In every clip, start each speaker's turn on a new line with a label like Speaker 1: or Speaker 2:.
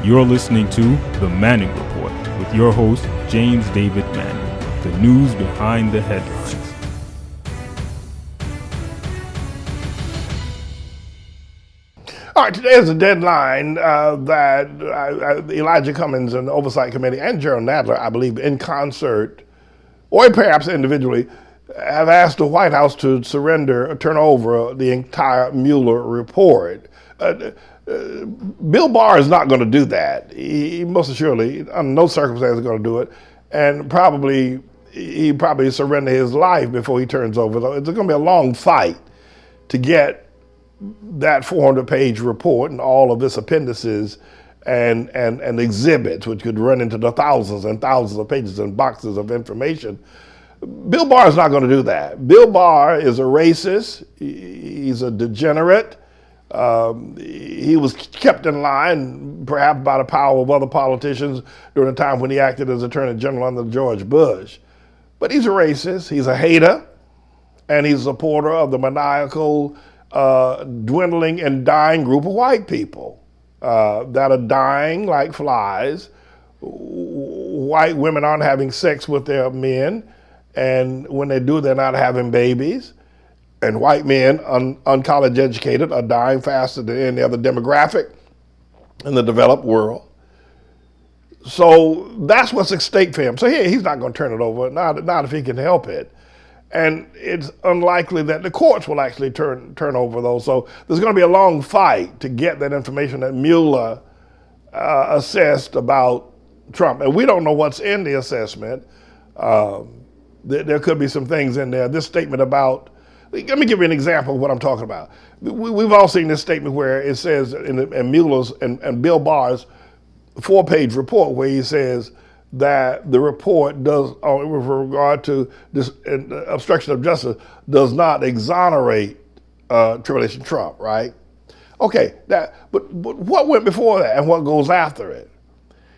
Speaker 1: You're listening to The Manning Report with your host, James David Manning. The news behind the headlines.
Speaker 2: All right, today is a deadline that Elijah Cummings and the Oversight Committee and Gerald Nadler, I believe, in concert, or perhaps individually, have asked the White House to surrender or turn over the entire Mueller report. Bill Barr is not going to do that. He most assuredly, under no circumstances, is going to do it, and he probably surrender his life before he turns over. It's going to be a long fight to get that 400-page report and all of its appendices and exhibits, which could run into the thousands and thousands of pages and boxes of information. Bill Barr is not going to do that. Bill Barr is a racist. He's a degenerate. He was kept in line, perhaps by the power of other politicians during the time when he acted as Attorney General under George Bush. But he's a racist, he's a hater, and he's a supporter of the maniacal, dwindling and dying group of white people that are dying like flies. White women aren't having sex with their men, and when they do, they're not having babies. And white men, uncollege educated, are dying faster than any other demographic in the developed world. So that's what's at stake for him. So he's not going to turn it over, not if he can help it. And it's unlikely that the courts will actually turn over those. So there's going to be a long fight to get that information that Mueller assessed about Trump. And we don't know what's in the assessment. There could be some things in there. This statement about, let me give you an example of what I'm talking about. We've all seen this statement where it says in Mueller's and Bill Barr's 4-page report where he says that the report does, with regard to this obstruction of justice, does not exonerate Tribulation Trump, right? Okay, but what went before that and what goes after it?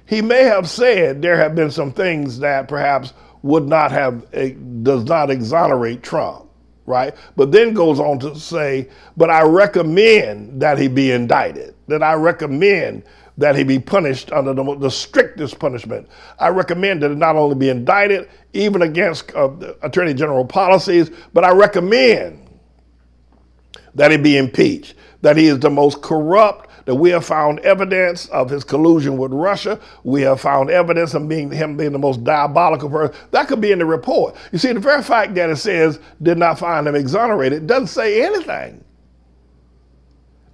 Speaker 2: He may have said there have been some things that perhaps does not exonerate Trump, right? But then goes on to say, but I recommend that he be indicted, that I recommend that he be punished under the strictest punishment. I recommend that it not only be indicted, even against Attorney General policies, but I recommend that he be impeached, that he is the most corrupt, that we have found evidence of his collusion with Russia. We have found evidence of him being the most diabolical person. That could be in the report. You see, the very fact that it says did not find him exonerated doesn't say anything.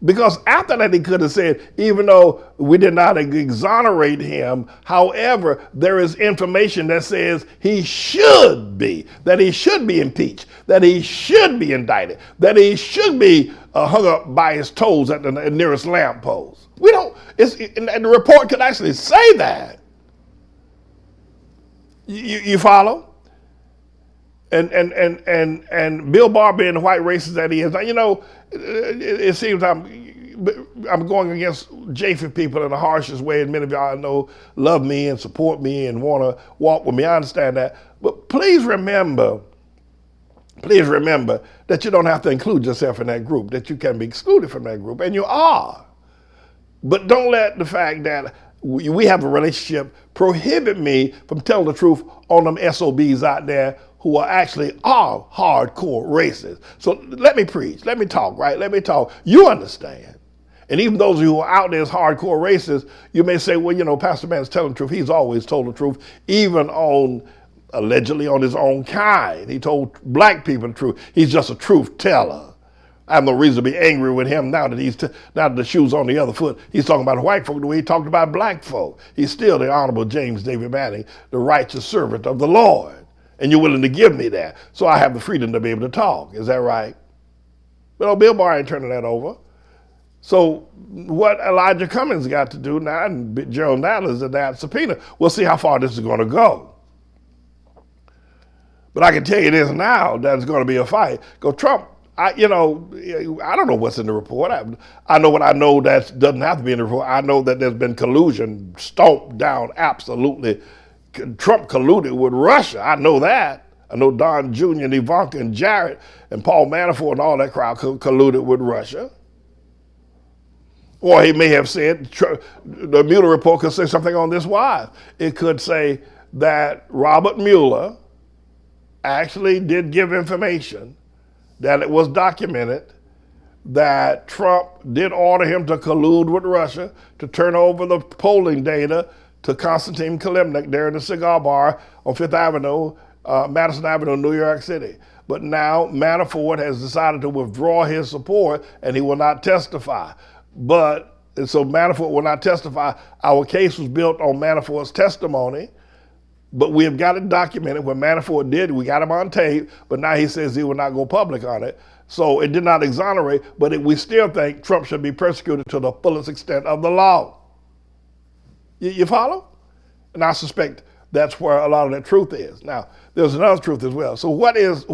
Speaker 2: Because after that, he could have said, even though we did not exonerate him, however, there is information that says he should be impeached, that he should be indicted, that he should be hung up by his toes at the nearest lamppost. And the report could actually say that. You follow? And Bill Barr being the white racist that he is, it seems I'm going against Japheth people in the harshest way, and many of y'all I know love me and support me and want to walk with me. I understand that. But please remember that you don't have to include yourself in that group, that you can be excluded from that group, and you are. But don't let the fact that we have a relationship prohibit me from telling the truth on them SOBs out there who are hardcore racists. So let me preach, let me talk, right? Let me talk. You understand. And even those who are out there as hardcore racists, you may say, well, Pastor Mann's telling the truth. He's always told the truth, even allegedly on his own kind. He told black people the truth. He's just a truth teller. I have no reason to be angry with him now that the shoe's on the other foot. He's talking about white folk the way he talked about black folk. He's still the Honorable James David Manning, the righteous servant of the Lord. And you're willing to give me that, so I have the freedom to be able to talk. Is that right? But Bill Barr ain't turning that over. So what Elijah Cummings got to do now, and Gerald Nadler, is that subpoena. We'll see how far this is going to go. But I can tell you this now, that it's going to be a fight. Because Trump, I don't know what's in the report. I know what I know that doesn't have to be in the report. I know that there's been collusion stomped down absolutely. Trump colluded with Russia. I know that. I know Don Jr. and Ivanka and Jared and Paul Manafort and all that crowd colluded with Russia. Or he may have said, the Mueller report could say something on this wise. It could say that Robert Mueller actually did give information, that it was documented, that Trump did order him to collude with Russia to turn over the polling data to Konstantin Kilimnik there in the cigar bar on Fifth Avenue, Madison Avenue, New York City. But now Manafort has decided to withdraw his support and he will not testify. And so Manafort will not testify. Our case was built on Manafort's testimony, but we have got it documented what Manafort did. We got him on tape, but now he says he will not go public on it. So it did not exonerate, but we still think Trump should be persecuted to the fullest extent of the law. You follow? And I suspect that's where a lot of that truth is. Now, there's another truth as well. So what is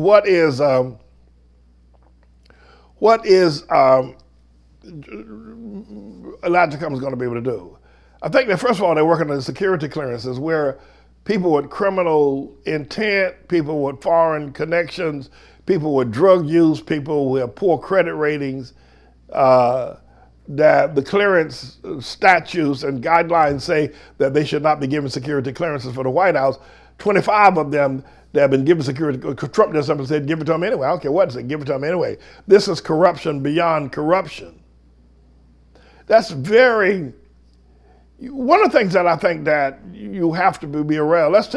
Speaker 2: Elijah Cummings going to be able to do? I think that first of all, they're working on security clearances where people with criminal intent, people with foreign connections, people with drug use, people who have poor credit ratings, that the clearance statutes and guidelines say that they should not be given security clearances for the White House. 25 of them that have been given security, Trump did something and said, give it to them anyway. I don't care what it said, give it to them anyway. This is corruption beyond corruption. That's one of the things that I think that you have to be aware of. Let's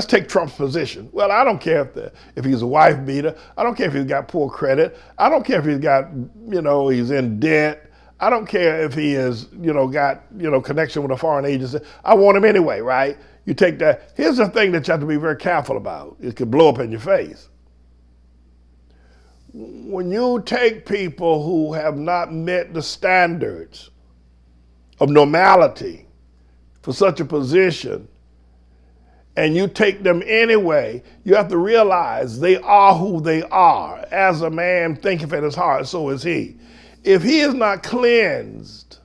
Speaker 2: take Trump's position. Well, I don't care if he's a wife beater. I don't care if he's got poor credit. I don't care if he's got, he's in debt. I don't care if he has, got, connection with a foreign agency. I want him anyway, right? You take that. Here's the thing that you have to be very careful about. It could blow up in your face. When you take people who have not met the standards of normality for such a position, and you take them anyway, you have to realize they are who they are. As a man thinketh in his heart, so is he. If he is not cleansed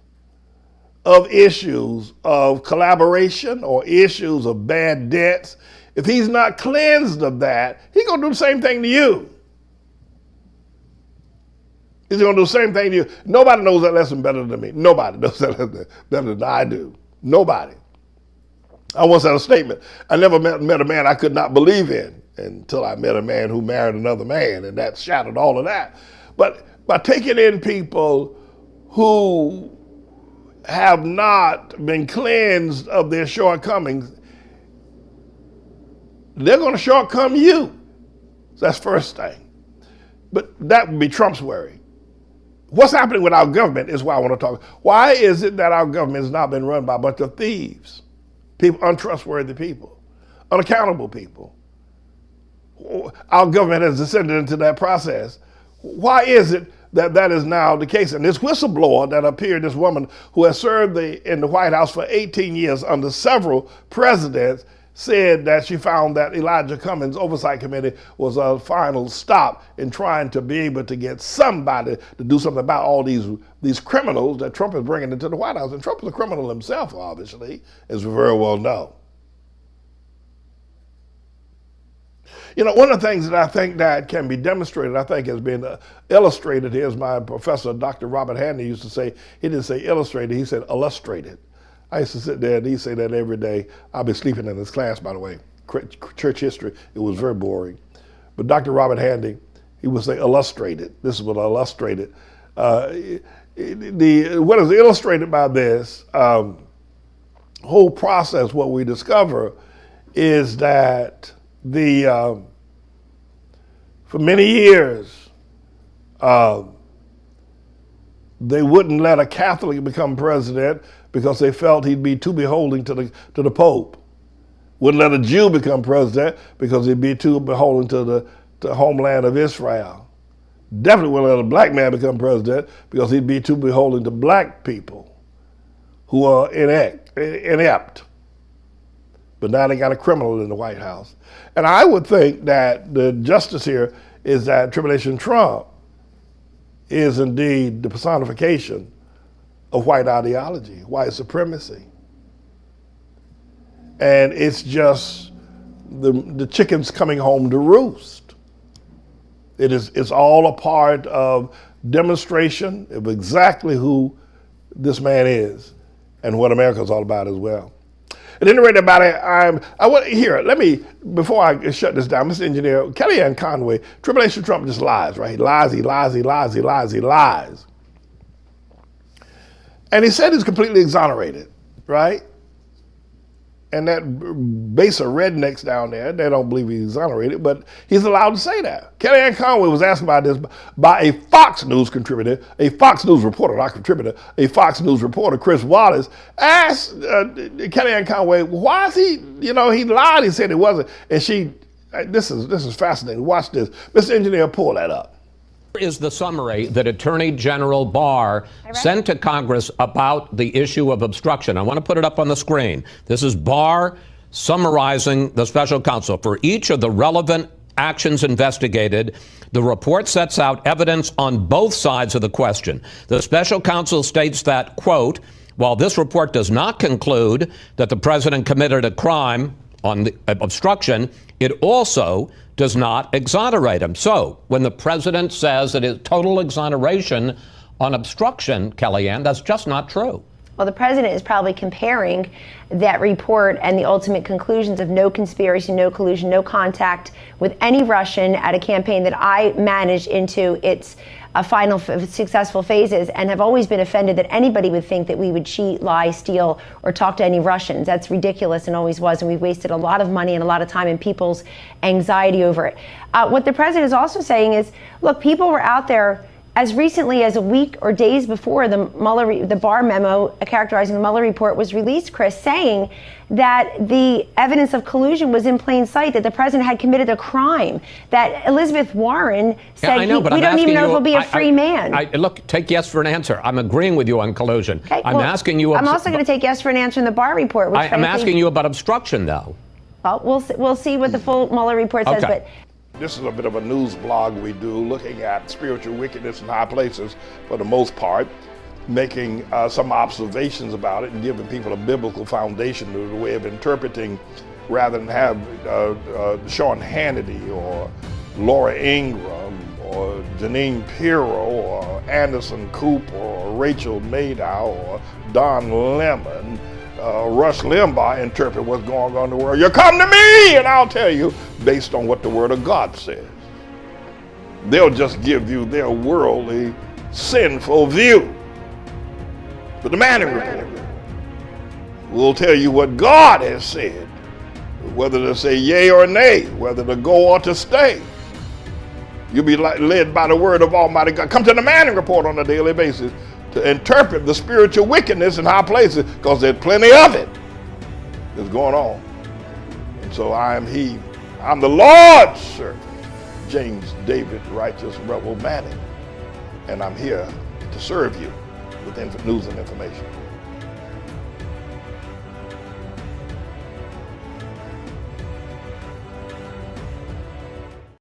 Speaker 2: of issues of collaboration or issues of bad debts, if he's not cleansed of that, he's going to do the same thing to you. He's going to do the same thing to you. Nobody knows that lesson better than me. Nobody knows that lesson better than I do. Nobody. I once had a statement. I never met a man I could not believe in until I met a man who married another man, and that shattered all of that. But by taking in people who have not been cleansed of their shortcomings, they're going to shortcome you. So that's first thing. But that would be Trump's worry. What's happening with our government is why I want to talk. Why is it that our government has not been run by a bunch of thieves, people, untrustworthy people, unaccountable people? Our government has descended into that process. Why is it that that is now the case? And this whistleblower that appeared, this woman who has served in the White House for 18 years under several presidents, said that she found that Elijah Cummings' oversight committee was a final stop in trying to be able to get somebody to do something about all these criminals that Trump is bringing into the White House. And Trump is a criminal himself, obviously, as we very well know. One of the things that I think that can be demonstrated, I think has been illustrated here, as my professor, Dr. Robert Handy, used to say. He didn't say illustrated, he said illustrated. I used to sit there and he'd say that every day. I'll be sleeping in his class, by the way. Church history, it was very boring. But Dr. Robert Handy, he would say illustrated. This is what illustrated. What is illustrated by this whole process, what we discover is that for many years, they wouldn't let a Catholic become president because they felt he'd be too beholden to the Pope. Wouldn't let a Jew become president because he'd be too beholden to the homeland of Israel. Definitely wouldn't let a black man become president because he'd be too beholden to black people who are inept. But now they got a criminal in the White House. And I would think that the justice here is that Tribulation Trump is indeed the personification of white ideology, white supremacy. And it's just the chickens coming home to roost. It's all a part of demonstration of exactly who this man is and what America's all about as well. At any rate about it, I want here, let me, before I shut this down, Mr. Engineer, Kellyanne Conway, Tribulation Trump just lies, right? He lies, he lies, he lies, he lies, he lies. And he said he's completely exonerated, right? And that base of rednecks down there, they don't believe he's exonerated, but he's allowed to say that. Kellyanne Conway was asked about this by a Fox News contributor, a Fox News reporter, not contributor, a Fox News reporter, Chris Wallace, asked Kellyanne Conway, why is he, he lied, he said he wasn't. And she, this is fascinating. Watch this. Mr. Engineer, pull that up.
Speaker 3: Is the summary that Attorney General Barr sent to Congress about the issue of obstruction. I want to put it up on the screen. This is Barr summarizing the special counsel. For each of the relevant actions investigated, the report sets out evidence on both sides of the question. The special counsel states that, quote, while this report does not conclude that the president committed a crime on the obstruction, it also does not exonerate him. So when the president says that it's total exoneration on obstruction, Kellyanne, that's just not true.
Speaker 4: Well, the president is probably comparing that report and the ultimate conclusions of no conspiracy, no collusion, no contact with any Russian at a campaign that I managed into its final successful phases, and have always been offended that anybody would think that we would cheat, lie, steal, or talk to any Russians. That's ridiculous and always was, and we've wasted a lot of money and a lot of time and people's anxiety over it. What the president is also saying is, look, people were out there as recently as a week or days before the Barr memo characterizing the Mueller report was released, Chris, saying that the evidence of collusion was in plain sight, that the president had committed a crime, that Elizabeth Warren said we don't even know if he'll be a free man.
Speaker 3: Look, take yes for an answer. I'm agreeing with you on collusion.
Speaker 4: Okay,
Speaker 3: I'm asking you.
Speaker 4: I'm also going to take yes for an answer in the Barr report. Which
Speaker 3: I'm asking you about obstruction, though.
Speaker 4: Well, we'll see what the full Mueller report says, but.
Speaker 2: This is a bit of a news blog we do, looking at spiritual wickedness in high places for the most part, making some observations about it and giving people a biblical foundation to the way of interpreting, rather than have Sean Hannity or Laura Ingraham or Janine Pirro or Anderson Cooper or Rachel Maddow or Don Lemon, Rush Limbaugh interpret what's going on in the world. You come to me and I'll tell you based on what the Word of God says. They'll just give you their worldly, sinful view. But the Manning Report will tell you what God has said, whether to say yea or nay, whether to go or to stay. You'll be led by the word of Almighty God. Come to the Manning Report on a daily basis to interpret the spiritual wickedness in high places, because there's plenty of it that's going on. And so I'm the Lord's servant, James David Righteous Rebel Manning, and I'm here to serve you with news and information.